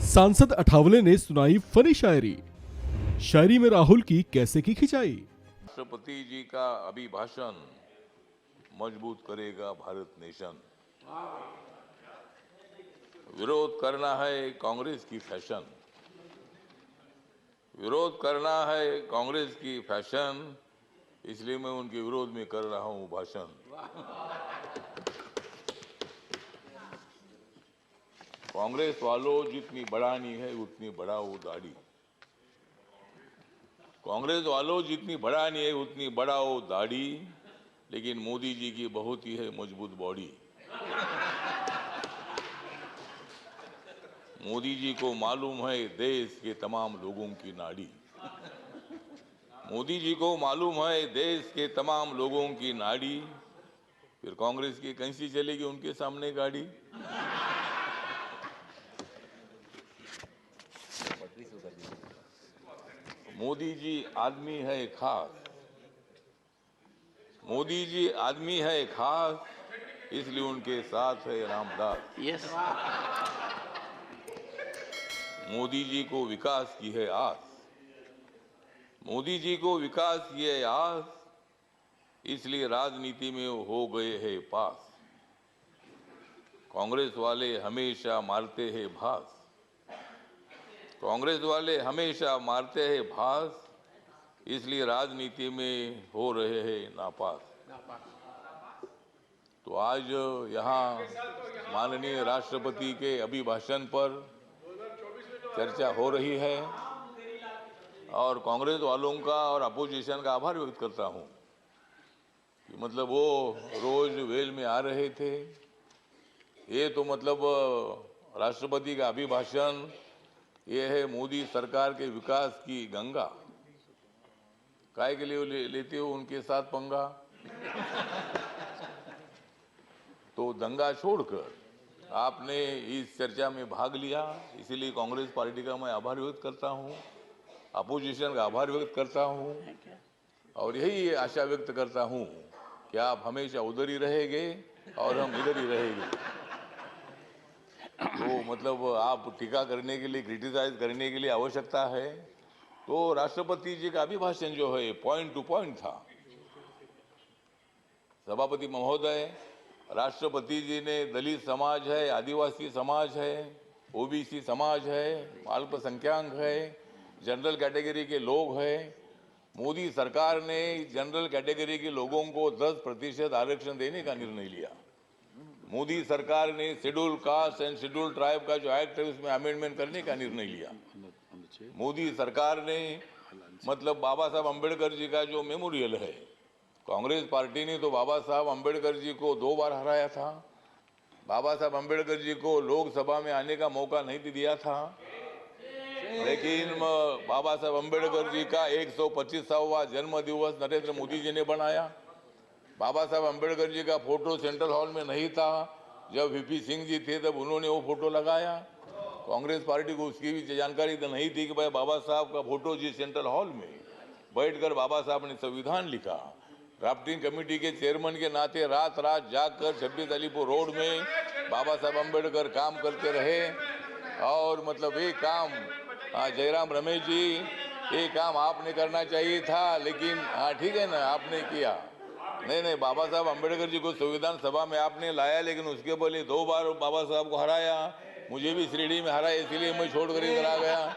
सांसद अठावले ने सुनाई फनी शायरी। शायरी में राहुल की कैसे की खिंचाई। राष्ट्रपति जी का अभिभाषण मजबूत करेगा भारत नेशन। विरोध करना है कांग्रेस की फैशन, विरोध करना है कांग्रेस की फैशन, इसलिए मैं उनके विरोध में कर रहा हूं भाषण। कांग्रेस वालों जितनी बढ़ानी है उतनी बढ़ाओ दाढ़ी, कांग्रेस वालों जितनी बढ़ानी है उतनी बढ़ाओ दाढ़ी, लेकिन मोदी जी की बहुत ही है मजबूत बॉडी। मोदी जी को मालूम है देश के तमाम लोगों की नाड़ी, मोदी जी को मालूम है देश के तमाम लोगों की नाड़ी, फिर कांग्रेस की कैसी चलेगी उनके सामने गाड़ी। मोदी जी आदमी है खास, मोदी जी आदमी है खास, इसलिए उनके साथ है रामदास। यस। मोदी जी को विकास की है आस, मोदी जी को विकास की है आस, इसलिए राजनीति में हो गए हैं पास। कांग्रेस वाले हमेशा मारते हैं भास, कांग्रेस वाले हमेशा मारते हैं भास, इसलिए राजनीति में हो रहे हैं नापास। तो आज यहाँ माननीय राष्ट्रपति के अभिभाषण पर चर्चा हो रही है और कांग्रेस वालों का और अपोजिशन का आभार व्यक्त करता हूँ कि मतलब वो रोज वेल में आ रहे थे। ये तो मतलब राष्ट्रपति का अभिभाषण ये है मोदी सरकार के विकास की गंगा, काय के लिए लेते हो उनके साथ पंगा। तो दंगा छोड़कर आपने इस चर्चा में भाग लिया, इसीलिए कांग्रेस पार्टी का मैं आभार व्यक्त करता हूं, अपोजिशन का आभार व्यक्त करता हूं और यही आशा व्यक्त करता हूं कि आप हमेशा उधर ही रहेंगे और हम इधर ही रहेंगे। तो मतलब आप टीका करने के लिए, क्रिटिसाइज करने के लिए आवश्यकता है तो राष्ट्रपति जी का अभिभाषण जो है पॉइंट टू पॉइंट था। सभापति महोदय, राष्ट्रपति जी ने दलित समाज है, आदिवासी समाज है, ओबीसी समाज है, अल्पसंख्यक है, जनरल कैटेगरी के लोग हैं। मोदी सरकार ने जनरल कैटेगरी के लोगों को 10% आरक्षण देने का निर्णय लिया। मोदी सरकार ने schedule caste and schedule tribe का जो एक्ट है उसमें अमेंडमेंट करने का निर्णय लिया। मोदी सरकार ने मतलब बाबा साहब अम्बेडकर जी का जो मेमोरियल है, कांग्रेस पार्टी ने तो बाबा साहब अम्बेडकर जी को 2 बार हराया था। बाबा साहब अम्बेडकर जी को लोकसभा में आने का मौका नहीं दिया था, लेकिन बाबा साहब अम्बेडकर जी का 125वां जन्म दिवस नरेंद्र मोदी जी ने बनाया। बाबा साहब अम्बेडकर जी का फोटो सेंट्रल हॉल में नहीं था, जब वीपी सिंह जी थे तब उन्होंने वो फोटो लगाया। कांग्रेस पार्टी को उसकी भी जानकारी तो नहीं थी कि भाई बाबा साहब का फोटो जी सेंट्रल हॉल में बैठकर बाबा साहब ने संविधान लिखा। ड्राफ्टिंग कमेटी के चेयरमैन के नाते रात रात जाकर 26 अलीपुर रोड में बाबा साहब अम्बेडकर काम करते रहे और मतलब ये काम जयराम रमेश जी, ये काम आपने करना चाहिए था, लेकिन हाँ ठीक है ना, आपने किया नहीं, बाबा साहब अम्बेडकर जी को संविधान सभा में आपने लाया, लेकिन उसके पहले 2 बार बाबा साहब को हराया, मुझे भी श्रीडी में हराया, इसलिए मैं छोड़कर इधर आ गया।